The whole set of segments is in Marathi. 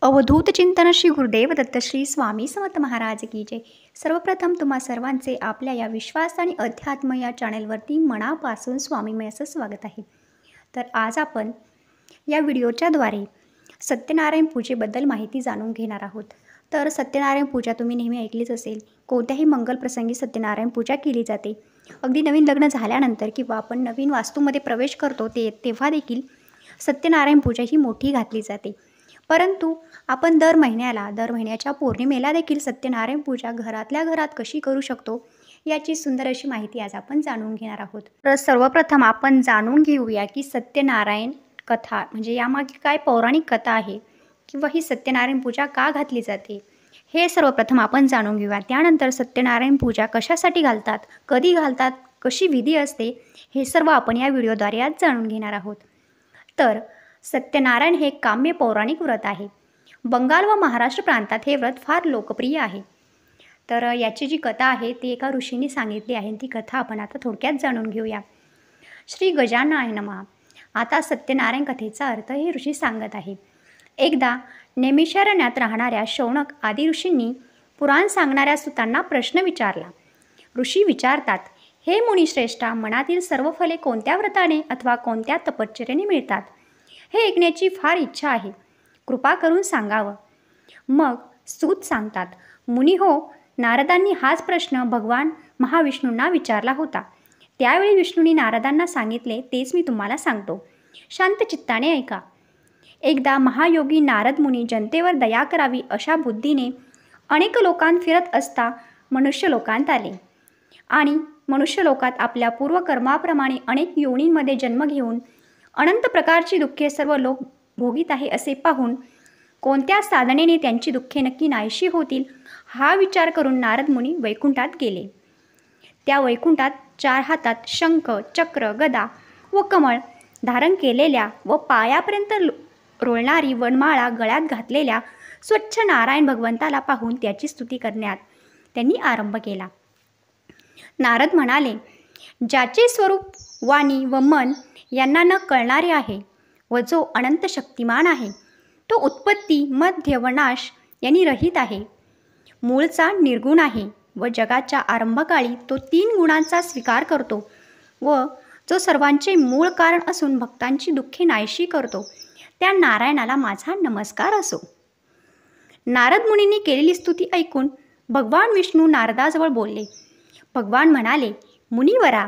अवधूत चिंतन श्री गुरुदेव दत्त श्री स्वामी समर्थ महाराज की जय। सर्वप्रथम तुम्हा सर्वांचे आपल्या या विश्वास आणि अध्यात्म या चॅनलवरती मनापासून स्वामीमय असं स्वागत आहे। तर आज आपण या व्हिडिओच्याद्वारे सत्यनारायण पूजेबद्दल माहिती जाणून घेणार आहोत। तर सत्यनारायण पूजा तुम्ही नेहमी ऐकलीच असेल। कोणत्याही मंगल प्रसंगी सत्यनारायण पूजा केली जाते। अगदी नवीन लग्न झाल्यानंतर किंवा आपण नवीन वास्तूमध्ये प्रवेश करतो तेव्हा देखील सत्यनारायण पूजा ही मोठी घातली जाते। परंतु आपण दर महिन्याच्या पौर्णिमेला देखील सत्यनारायण पूजा घरातल्या घरात कशी करू शकतो याची सुंदर अशी माहिती आज आपण जाणून घेणार आहोत। तर सर्वप्रथम आपण जाणून घेऊया की सत्यनारायण कथा म्हणजे यामागे काय पौराणिक कथा आहे किंवा ही सत्यनारायण पूजा का घातली जाते हे सर्वप्रथम आपण जाणून घेऊया। त्यानंतर सत्यनारायण पूजा कशासाठी घालतात, कधी घालतात, कशी विधी असते हे सर्व आपण या व्हिडिओद्वारे आज जाणून घेणार आहोत। तर सत्यनारायण हे काम्य पौराणिक व्रत आहे। बंगाल व महाराष्ट्र प्रांतात हे व्रत फार लोकप्रिय आहे। तर याची जी कथा आहे ती एका ऋषींनी सांगितली आहे। ती कथा आपण आता थोडक्यात जाणून घेऊया। श्री गजाननाय नमः। आता सत्यनारायण कथेचा अर्थ हे ऋषी सांगत आहे। एकदा नैमिषारण्यात राहणाऱ्या शौनक आदी ऋषींनी पुराण सांगणाऱ्या सुतांना प्रश्न विचारला। ऋषी विचारतात, हे मुनिश्रेष्ठा, मनातील सर्व फले कोणत्या व्रताने अथवा कोणत्या तपश्चर्येने मिळतात हे ऐकण्याची फार इच्छा आहे, कृपा करून सांगावं। मग सूत सांगतात, मुनी हो, नारदांनी हाच प्रश्न भगवान महाविष्णूंना विचारला होता। त्यावेळी विष्णूंनी नारदांना सांगितले तेच मी तुम्हाला सांगतो, शांत चित्ताने ऐका। एकदा महायोगी नारद मुनी जनतेवर दया करावी अशा बुद्धीने अनेक लोकांत फिरत असता मनुष्य लोकांत आले आणि मनुष्य लोकात आपल्या पूर्वकर्माप्रमाणे अनेक योनींमध्ये जन्म घेऊन अनंत प्रकारची दुःखे सर्व लोक भोगीत आहे असे पाहून कोणत्या साधनेने त्यांची दुःखे नक्की नाहीशी होतील हा विचार करून नारद मुनी वैकुंठात गेले। त्या वैकुंठात 4 हातात शंख, चक्र, गदा व कमळ धारण केलेल्या व पायापर्यंत रोळणारी वनमाळा गळ्यात घातलेल्या स्वच्छ नारायण भगवंताला पाहून त्याची स्तुती करण्यात त्यांनी आरंभ केला। नारद म्हणाले, ज्याचे स्वरूप, वाणी व मन यांना न कळणारे आहे व जो अनंत शक्तिमान आहे, तो उत्पत्ती, मध्य व नाश यांनी रहित आहे, मूळचा निर्गुण आहे व जगाच्या आरंभकाळी तो 3 गुणांचा स्वीकार करतो व जो सर्वांचे मूळ कारण असून भक्तांची दुःखे नाहीशी करतो, त्या नारायणाला माझा नमस्कार असो। नारद मुनींनी केलेली स्तुती ऐकून भगवान विष्णू नारदाजवळ बोलले। भगवान म्हणाले, मुनिवरा,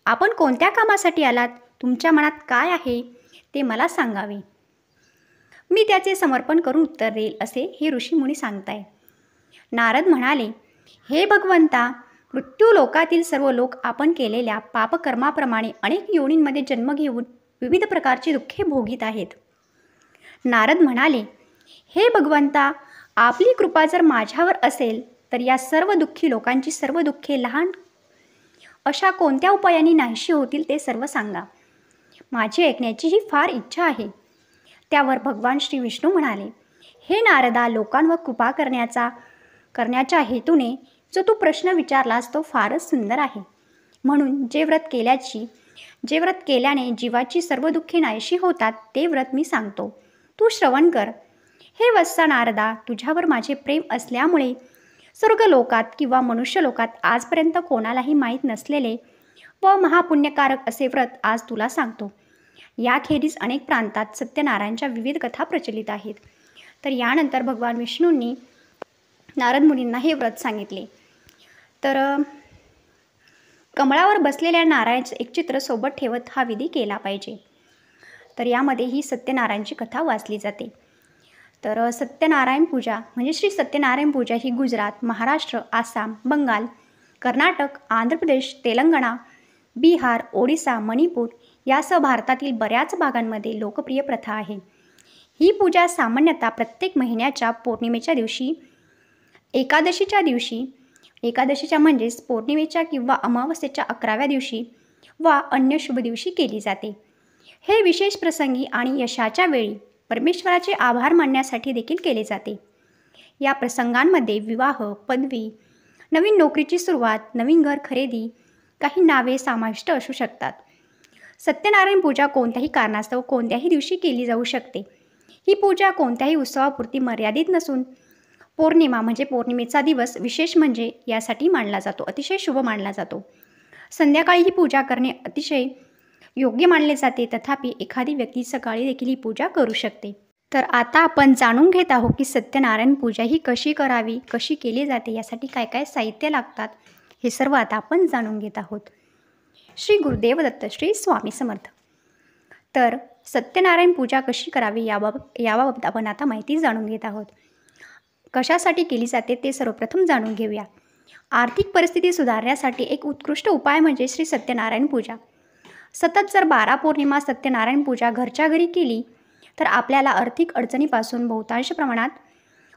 आपण कोणत्या कामासाठी आलात, तुमच्या मनात काय आहे ते मला सांगावे, मी त्याचे समर्पण करून उत्तर देईल असे हे ऋषी मुनी सांगताय। नारद म्हणाले, हे भगवंता, मृत्यू लोकातील सर्व लोक आपण केलेल्या पापकर्माप्रमाणे अनेक योनींमध्ये जन्म घेऊन विविध प्रकारची दुःखे भोगीत आहेत। नारद म्हणाले, हे भगवंता, आपली कृपा जर माझ्यावर असेल तर या सर्व दुःखी लोकांची सर्व दुःखे लहान अशा कोणत्या उपायांनी नाहीशी होतील ते सर्व सांगा, माझी ऐकण्याची ही फार इच्छा आहे। त्यावर भगवान श्री विष्णू म्हणाले, हे नारदा, लोकांवर कृपा करण्याच्या हेतूने जो तू प्रश्न विचारलास तो फारच सुंदर आहे। म्हणून जे व्रत केल्याने जीवाची सर्व दुःखे नाहीशी होतात ते व्रत मी सांगतो, तू श्रवण कर। हे वत्सा नारदा, तुझ्यावर माझे प्रेम असल्यामुळे स्वर्गलोकात किंवा मनुष्य लोकात आजपर्यंत कोणालाही माहीत नसलेले व महापुण्यकारक असे व्रत आज तुला सांगतो। याखेरीज अनेक प्रांतात सत्यनारायणच्या विविध कथा प्रचलित आहेत। तर यानंतर भगवान विष्णूंनी नारद मुनींना हे व्रत सांगितले। तर कमळावर बसलेल्या नारायणाचे एक चित्र सोबत ठेवत हा विधी केला पाहिजे। तर यामध्ये ही सत्यनारायणची कथा वाचली जाते। तर सत्यनारायण पूजा म्हणजे श्री सत्यनारायण पूजा ही गुजरात, महाराष्ट्र, आसाम, बंगाल, कर्नाटक, आंध्र प्रदेश, तेलंगणा, बिहार, ओडिसा, मणिपूर यासह भारतातील बऱ्याच भागांमध्ये लोकप्रिय प्रथा आहे। ही पूजा सामान्यतः प्रत्येक महिन्याच्या पौर्णिमेच्या दिवशी, एकादशीच्या म्हणजेच पौर्णिमेच्या किंवा अमावस्येच्या 11व्या दिवशी वा अन्य शुभ दिवशी केली जाते। हे विशेष प्रसंगी आणि यशाच्या वेळी परमेश्वराचे आभार मानण्यासाठी देखील केले जाते। या प्रसंगांमध्ये विवाह, पदवी, नवीन नोकरीची सुरुवात, नवीन घर खरेदी, काही नावे समाविष्ट असू शकतात। सत्यनारायण पूजा कोणत्याही कारणास्तव कोणत्याही दिवशी केली जाऊ शकते। ही पूजा कोणत्याही उत्सवापुरती मर्यादित नसून पौर्णिमा म्हणजे पौर्णिमेचा दिवस विशेष म्हणजे यासाठी मानला जातो, अतिशय शुभ मानला जातो. संध्याकाळी ही पूजा करणे अतिशय योग्य मानले जाते, तथापि एखादी व्यक्ती सकाळी देखील ही पूजा करू शकते. तर आता आपण जाणून घेत आहोत की सत्यनारायण पूजा ही कशी करावी, कशी केली जाते, यासाठी काय काय साहित्य लागतात, हे सर्व आता आपण जाणून घेत आहोत. श्री गुरुदेव दत्त श्री स्वामी समर्थ. तर सत्यनारायण पूजा कशी करावी याबाबत आपण आता माहिती जाणून घेत आहोत. कशासाठी केली जाते ते सर्वप्रथम जाणून घेऊया. आर्थिक परिस्थिती सुधारण्यासाठी एक उत्कृष्ट उपाय म्हणजे श्री सत्यनारायण पूजा. सतत जर 12 पौर्णिमा सत्यनारायण पूजा घरच्या घरी केली तर आपल्याला आर्थिक अडचणीपासून बहुतांश प्रमाणात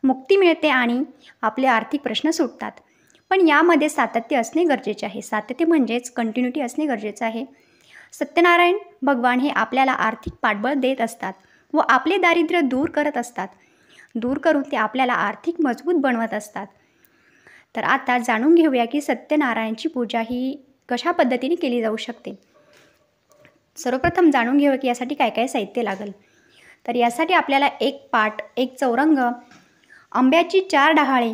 मुक्ती मिळते आणि आपले आर्थिक प्रश्न सुटतात. पण यामध्ये सातत्य असणे गरजेचे आहे. सातत्य म्हणजेच कंटिन्युटी असणे गरजेचं आहे. सत्यनारायण भगवान हे आपल्याला आर्थिक पाठबळ देत असतात व आपले दारिद्र्य दूर करत असतात. दूर करून ते आपल्याला आर्थिक मजबूत बनवत असतात. तर आता जाणून घेऊया की सत्यनारायणची पूजा ही कशा पद्धतीने केली जाऊ शकते. सर्वप्रथम जाणून घेऊया की यासाठी काय काय साहित्य लागेल. तर यासाठी आपल्याला एक पाट, एक चौरंग, आंब्याची 4 डहाळे,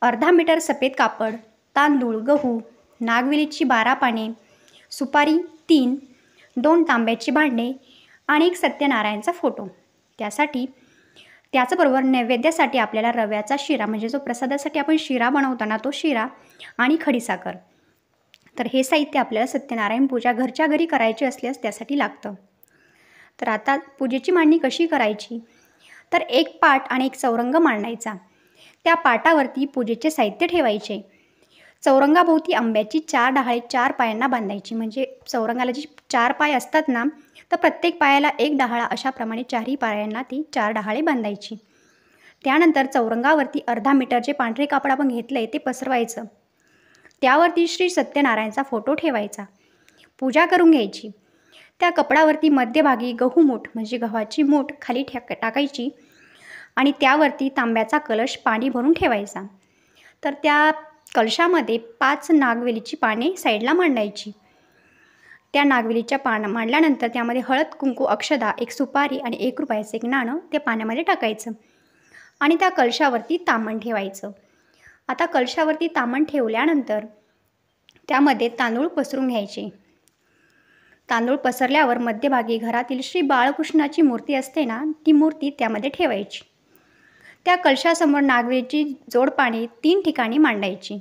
अर्धा मीटर सफेद कापड, तांदूळ, गहू, नागवेलीची 12 पाने, सुपारी 3, 2 तांब्याची भांडे आणि एक सत्यनारायणचा फोटो. त्याचबरोबर नैवेद्यासाठी आपल्याला रव्याचा शिरा म्हणजे जो प्रसादासाठी आपण शिरा बनवताना तो शिरा आणि खडीसाखर. तर हे साहित्य आपल्याला सत्यनारायण पूजा घरच्या घरी करायची असल्यास त्यासाठी लागतं. तर आता पूजेची मांडणी कशी करायची. तर एक पाट आणि एक चौरंग मांडायचा. त्या पाटावरती पूजेचे साहित्य ठेवायचे. चौरंगाभोवती आंब्याची 4 डहाळे 4 पायांना बांधायची. म्हणजे चौरंगाला जी 4 पाय असतात ना, तर प्रत्येक पायाला एक डहाळा, अशाप्रमाणे 4ही पायांना ती 4 डहाळे बांधायची. त्यानंतर चौरंगावरती अर्धा मीटर जे पांढरे कापड आपण घेतलंय ते पसरवायचं. त्यावरती श्री सत्यनारायणचा फोटो ठेवायचा. पूजा करून घ्यायची. त्या कपडावरती मध्यभागी गहू मूठ म्हणजे गव्हाची मूठ खाली टाकायची आणि त्यावरती तांब्याचा कलश पाणी भरून ठेवायचा. तर त्या कलशामध्ये 5 नागवेलीची पाने साईडला मांडायची. त्या नागवेलीच्या मांडल्यानंतर त्यामध्ये हळद, कुंकू, अक्षदा, एक सुपारी आणि 1 रुपयाचं एक नाणं त्या पाण्यामध्ये टाकायचं आणि त्या कलशावरती ताम्हण ठेवायचं. आता कलशावरती ताम्हण ठेवल्यानंतर त्यामध्ये तांदूळ पसरून घ्यायचे. तांदूळ पसरल्यावर मध्यभागी घरातील श्री बाळकृष्णाची मूर्ती असते ना, ती मूर्ती त्यामध्ये ठेवायची. त्या कलशासमोर नागवेलीची जोडपाने 3 ठिकाणी मांडायची.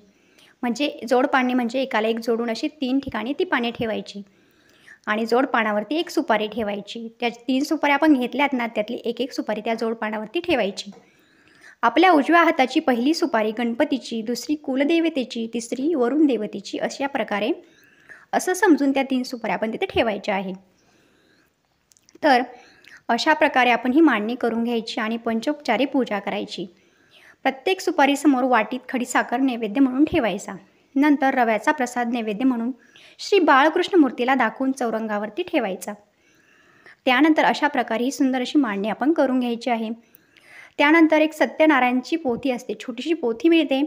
म्हणजे जोडपाने म्हणजे एकाला एक जोडून अशी 3 ठिकाणी ती पाने ठेवायची आणि जोडपानावरती 1 सुपारी ठेवायची. त्या 3 सुपाऱ्या आपण घेतल्यात ना, त्यातली 1 सुपारी त्या जोडपानावरती ठेवायची. आपल्या उजव्या हाताची पहिली सुपारी गणपतीची, दुसरी कुलदेवतेची, तिसरी वरुण देवतेची, अशा प्रकारे असं समजून त्या 3 सुपाऱ्या आपण तिथे ठेवायच्या आहे. तर अशा प्रकारे आपण ही मांडणी करून घ्यायची आणि पंचोपचारी पूजा करायची. प्रत्येक सुपारीसमोर वाटीत खडीसाखर नैवेद्य म्हणून ठेवायचा. नंतर रव्याचा प्रसाद नैवेद्य म्हणून श्री बाळकृष्ण मूर्तीला दाखवून चौरंगावरती ठेवायचा. त्यानंतर अशा प्रकारे ही सुंदर अशी मांडणी आपण करून घ्यायची आहे. त्यानंतर एक सत्यनारायणची पोथी असते, छोटीशी पोथी मिळते.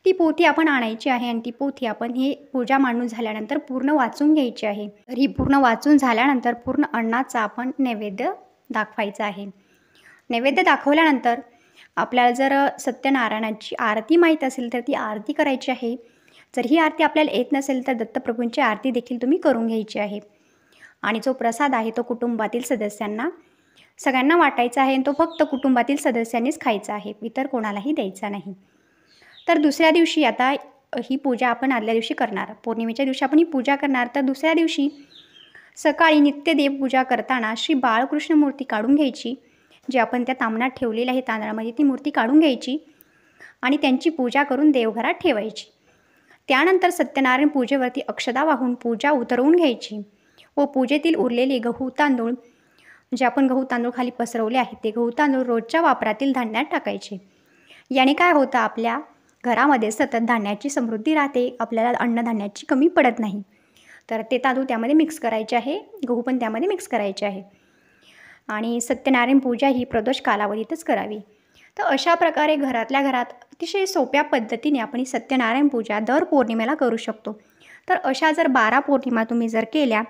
ती पोथी आपण आणायची आहे आणि ती पोथी आपण ही पूजा मांडून झाल्यानंतर पूर्ण वाचून घ्यायची आहे. तर ही पूर्ण वाचून झाल्यानंतर पूर्ण अन्नाचा आपण नैवेद्य दाखवायचा आहे. नैवेद्य दाखवल्यानंतर आपल्याला जर सत्यनारायणाची आरती माहीत असेल तर ती आरती करायची आहे. जर ही आरती आपल्याला येत नसेल तर दत्तप्रभूंची आरती देखील तुम्ही करून घ्यायची आहे. आणि जो प्रसाद आहे तो कुटुंबातील सदस्यांना सगळ्यांना वाटायचा आहे. तो फक्त कुटुंबातील सदस्यांनीच खायचा आहे, इतर कोणालाही द्यायचा नाही. तर दुसऱ्या दिवशी आता ही पूजा आपण आदल्या दिवशी करणार. पौर्णिमेच्या दिवशी आपण ही पूजा करणार. तर दुसऱ्या दिवशी सकाळी नित्य देवपूजा करताना श्री बाळकृष्ण मूर्ती काढून घ्यायची. जी आपण त्या ताम्हणात ठेवलेली आहे तांदळामध्ये, ती मूर्ती काढून घ्यायची आणि त्यांची पूजा करून देवघरात ठेवायची. त्यानंतर सत्यनारायण पूजेवरती अक्षदा वाहून पूजा उतरवून घ्यायची व पूजेतील उरलेले गहू तांदूळ, जे आपण गहू तांदूळ खाली पसरवले आहेत, ते गहू तांदूळ रोजच्या वापरातील धान्यात टाकायचे. याने काय होतं, आपल्या घरामध्ये सतत धान्याची समृद्धी राहते, आपल्याला अन्नधान्याची कमी पडत नाही. तर ते तांदूळ त्यामध्ये मिक्स करायचे आहे, गहू पण त्यामध्ये मिक्स करायचे आहे. आणि सत्यनारायण पूजा ही प्रदोष कालावधीतच करावी. तर अशा प्रकारे घरातल्या घरात अतिशय सोप्या पद्धतीने आपण ही सत्यनारायण पूजा दर पौर्णिमेला करू शकतो. तर अशा जर 12 पौर्णिमा तुम्ही जर केल्या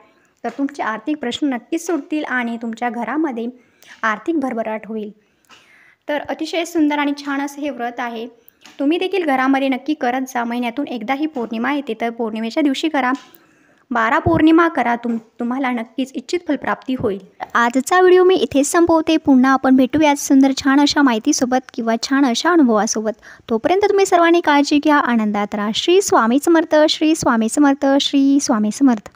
तर तुमचे आर्थिक प्रश्न नक्कीच सुटतील आणि तुमच्या घरामध्ये आर्थिक भरभराट होईल. तर अतिशय सुंदर आणि छान असं हे व्रत आहे. तुम्ही देखील घरामध्ये नक्की करत जा. महिन्यातून एकदा ही पौर्णिमा येते, तर पौर्णिमेच्या दिवशी करा. 12 पौर्णिमा करा. तुम्हाला नक्कीच इच्छित फलप्राप्ती होईल. आजचा व्हिडिओ मी इथेच संपवते. पुन्हा आपण भेटूयात सुंदर छान अशा माहितीसोबत किंवा छान अशा अनुभवासोबत. तोपर्यंत तुम्ही सर्वांनी काळजी घ्या, आनंदात राहा. श्री स्वामी समर्थ, श्री स्वामी समर्थ, श्री स्वामी समर्थ.